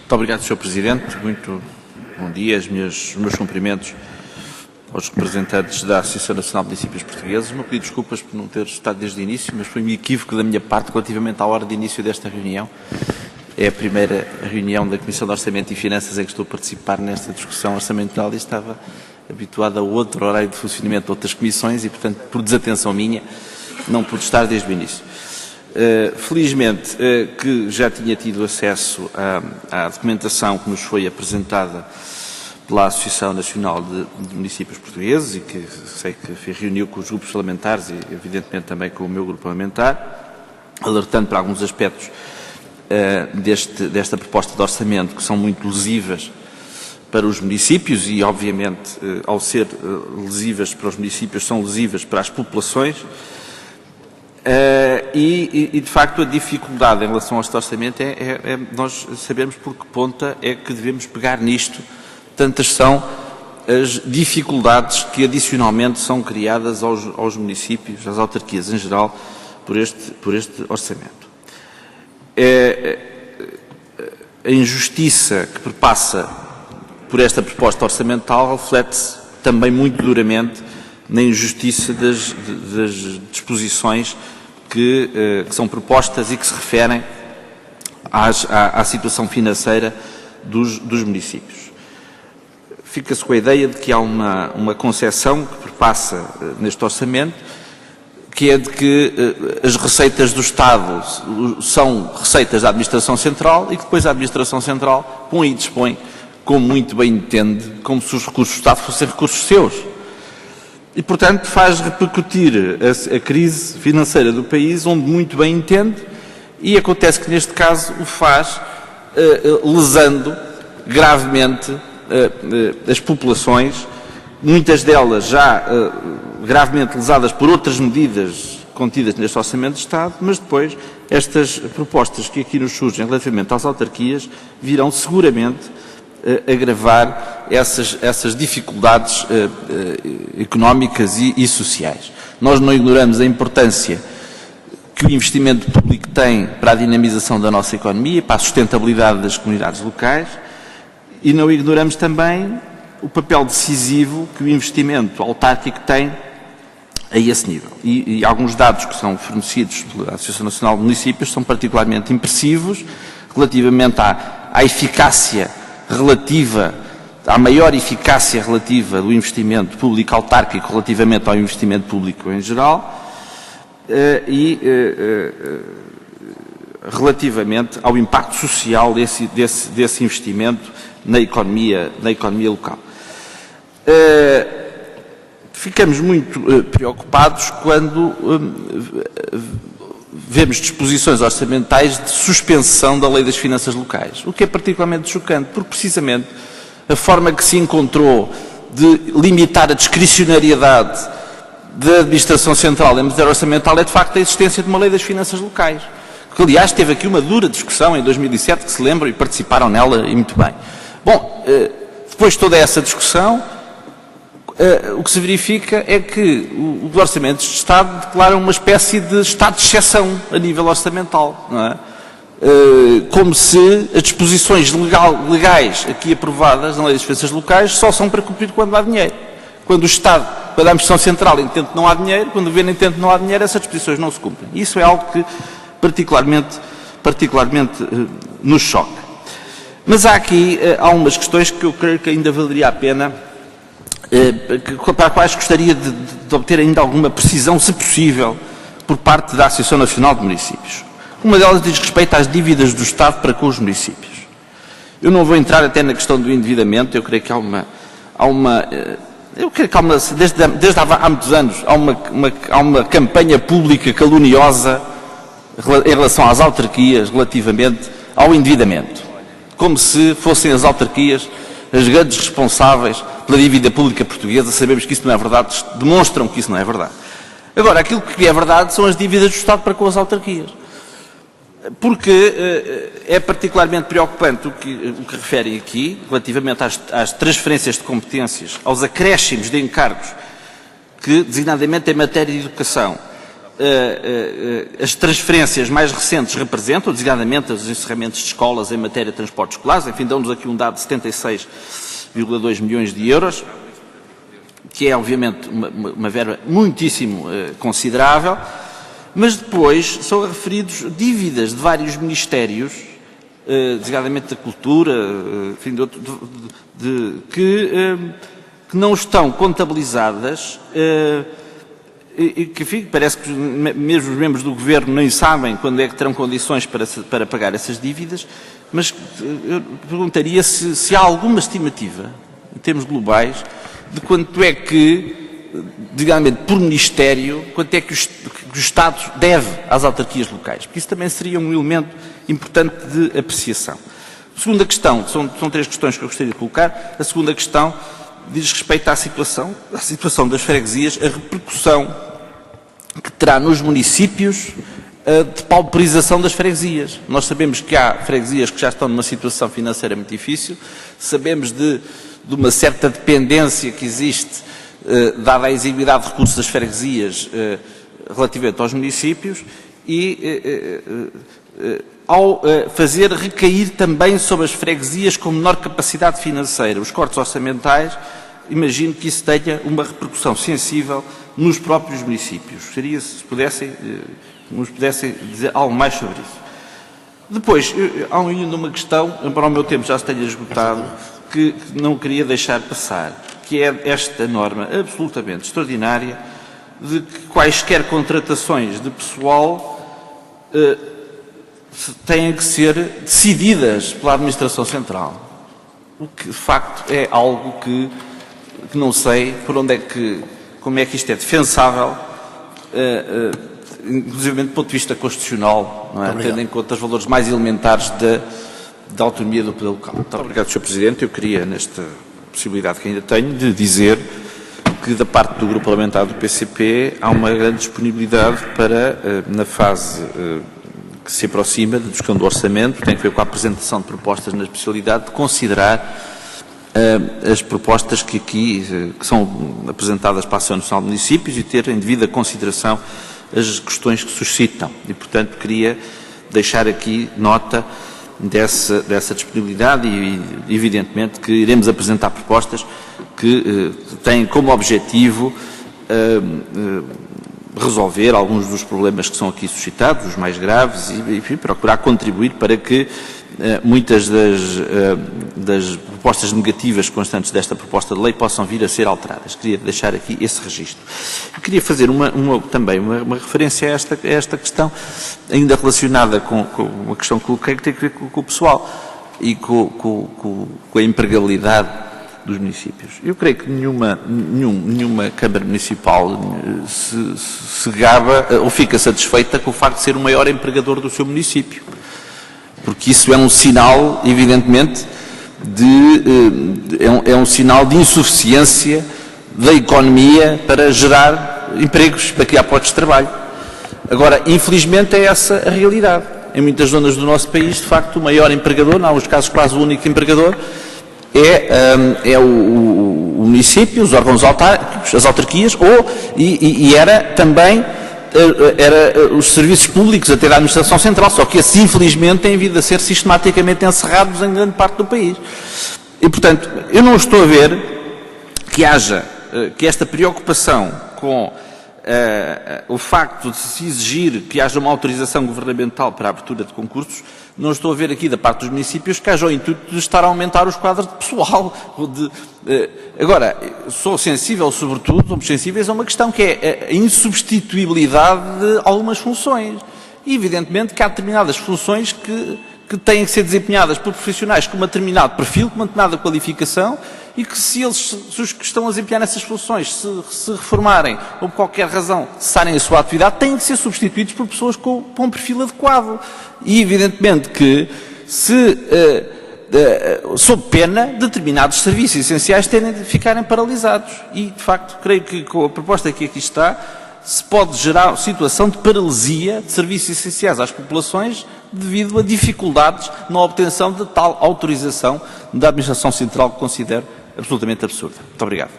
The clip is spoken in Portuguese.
Muito obrigado, Sr. Presidente. Muito bom dia. Os meus cumprimentos aos representantes da Associação Nacional de Municípios Portugueses. Me pedi desculpas por não ter estado desde o início, mas foi um equívoco da minha parte relativamente à hora de início desta reunião. É a primeira reunião da Comissão de Orçamento e Finanças em que estou a participar nesta discussão orçamental e estava habituado a outro horário de funcionamento de outras comissões e, portanto, por desatenção minha, não pude estar desde o início. Felizmente que já tinha tido acesso à documentação que nos foi apresentada pela Associação Nacional de Municípios Portugueses e que sei que reuniu com os grupos parlamentares e, evidentemente, também com o meu grupo parlamentar, alertando para alguns aspectos desta proposta de orçamento que são muito lesivas para os municípios e, obviamente, ao ser lesivas para os municípios, são lesivas para as populações. De facto, a dificuldade em relação a este orçamento é nós sabermos por que ponta é que devemos pegar nisto. Tantas são as dificuldades que adicionalmente são criadas aos municípios, às autarquias em geral, por este orçamento. A injustiça que perpassa por esta proposta orçamental reflete-se também muito duramente na injustiça das disposições que são propostas e que se referem à situação financeira dos municípios. Fica-se com a ideia de que há uma concepção que perpassa neste orçamento, que é de que as receitas do Estado são receitas da Administração Central e que depois a Administração Central põe e dispõe, como muito bem entende, como se os recursos do Estado fossem recursos seus. E, portanto, faz repercutir a crise financeira do país onde muito bem entende e acontece que, neste caso, o faz lesando gravemente as populações, muitas delas já gravemente lesadas por outras medidas contidas neste Orçamento de Estado, mas depois estas propostas que aqui nos surgem relativamente às autarquias virão seguramente agravar essas dificuldades económicas e sociais. Nós não ignoramos a importância que o investimento público tem para a dinamização da nossa economia, para a sustentabilidade das comunidades locais e não ignoramos também o papel decisivo que o investimento autárquico tem a esse nível. E alguns dados que são fornecidos pela Associação Nacional de Municípios são particularmente impressivos relativamente à eficácia relativa, à maior eficácia relativa do investimento público autárquico relativamente ao investimento público em geral relativamente ao impacto social desse investimento na economia local. Ficamos muito preocupados quando vemos disposições orçamentais de suspensão da Lei das Finanças Locais, o que é particularmente chocante, porque precisamente a forma que se encontrou de limitar a discricionariedade da Administração Central em matéria orçamental é de facto a existência de uma Lei das Finanças Locais, que aliás teve aqui uma dura discussão em 2007, que se lembram e participaram nela e muito bem. Bom, depois de toda essa discussão, o que se verifica é que os orçamentos de Estado declaram uma espécie de estado de exceção a nível orçamental, não é? Como se as disposições legais aqui aprovadas na Lei das Finanças Locais só são para cumprir quando há dinheiro. Quando o Estado, quando a Administração Central entende que não há dinheiro, quando o Governo entende que não há dinheiro, essas disposições não se cumprem. Isso é algo que particularmente nos choca. Mas há aqui algumas questões que eu creio que ainda valeria a pena para as quais gostaria de obter ainda alguma precisão, se possível, por parte da Associação Nacional de Municípios. Uma delas diz respeito às dívidas do Estado para com os municípios. Eu não vou entrar até na questão do endividamento, eu creio que desde há muitos anos, há uma campanha pública caluniosa em relação às autarquias relativamente ao endividamento. Como se fossem as autarquias as grandes responsáveis pela dívida pública portuguesa. Sabemos que isso não é verdade, demonstram que isso não é verdade. Agora, aquilo que é verdade são as dívidas do Estado para com as autarquias. Porque é particularmente preocupante o que referem aqui, relativamente às transferências de competências, aos acréscimos de encargos que, designadamente em matéria de educação, as transferências mais recentes representam, designadamente os encerramentos de escolas em matéria de transportes escolares, enfim, dão-nos aqui um dado de 76,2 milhões de euros, que é obviamente uma verba muitíssimo considerável, mas depois são referidos dívidas de vários ministérios, designadamente da cultura, enfim, que não estão contabilizadas e que, enfim, parece que mesmo os membros do Governo nem sabem quando é que terão condições para pagar essas dívidas, mas eu perguntaria se há alguma estimativa, em termos globais, de quanto é que, digamos, por Ministério, quanto é que o Estado deve às autarquias locais, porque isso também seria um elemento importante de apreciação. Segunda questão, são três questões que eu gostaria de colocar. A segunda questão diz respeito à situação das freguesias, a repercussão que terá nos municípios de pauperização das freguesias. Nós sabemos que há freguesias que já estão numa situação financeira muito difícil, sabemos de uma certa dependência que existe, dada a exiguidade de recursos das freguesias relativamente aos municípios, e ao fazer recair também sobre as freguesias com menor capacidade financeira os cortes orçamentais, imagino que isso tenha uma repercussão sensível nos próprios municípios. Seria se nos pudessem dizer algo mais sobre isso. Depois, há ainda uma questão, embora o meu tempo já se tenha esgotado, que não queria deixar passar, que é esta norma absolutamente extraordinária de que quaisquer contratações de pessoal têm que ser decididas pela Administração Central. O que, de facto, é algo que não sei como é que isto é defensável, inclusive do ponto de vista constitucional, não é? Tendo em conta os valores mais elementares da autonomia do poder local. Muito obrigado, Sr. Presidente. Eu queria, nesta possibilidade que ainda tenho, de dizer que, da parte do Grupo Parlamentar do PCP, há uma grande disponibilidade para, na fase que se aproxima da discussão do orçamento, tem a ver com a apresentação de propostas na especialidade, de considerar as propostas que são apresentadas para a Associação Nacional de Municípios e ter em devida consideração as questões que suscitam. E, portanto, queria deixar aqui nota dessa disponibilidade e, evidentemente, que iremos apresentar propostas que têm como objetivo resolver alguns dos problemas que são aqui suscitados, os mais graves, e enfim, procurar contribuir para que muitas das propostas negativas constantes desta proposta de lei possam vir a ser alteradas. Queria deixar aqui esse registro. Eu queria fazer também uma referência a esta questão, ainda relacionada com uma questão que coloquei, que tem a ver com o pessoal e com a empregabilidade dos municípios. Eu creio que nenhuma Câmara Municipal se gaba ou fica satisfeita com o facto de ser o maior empregador do seu município. Porque isso é um sinal, evidentemente, é um sinal de insuficiência da economia para gerar empregos, para criar postos de trabalho. Agora, infelizmente, é essa a realidade. Em muitas zonas do nosso país, de facto, o maior empregador, em alguns casos quase o único empregador, é o município, os órgãos autárquicos, as autarquias, e era também os serviços públicos até da Administração Central, só que esses, infelizmente, têm vindo a ser sistematicamente encerrados em grande parte do país. E, portanto, eu não estou a ver que esta preocupação com o facto de se exigir que haja uma autorização governamental para a abertura de concursos, não estou a ver aqui da parte dos municípios que haja o intuito de estar a aumentar os quadros de pessoal. Agora, sou sensível, sobretudo, somos sensíveis a uma questão que é a insubstituibilidade de algumas funções. E, evidentemente, que há determinadas funções que têm que ser desempenhadas por profissionais com um determinado perfil, com uma determinada qualificação, e que se os que estão a desempenhar essas funções se reformarem ou por qualquer razão cessarem a sua atividade, têm que ser substituídos por pessoas com um perfil adequado. E evidentemente que sob pena, determinados serviços essenciais ficarem paralisados. E, de facto, creio que com a proposta que aqui está, se pode gerar situação de paralisia de serviços essenciais às populações devido a dificuldades na obtenção de tal autorização da Administração Central, que considero absolutamente absurda. Muito obrigado.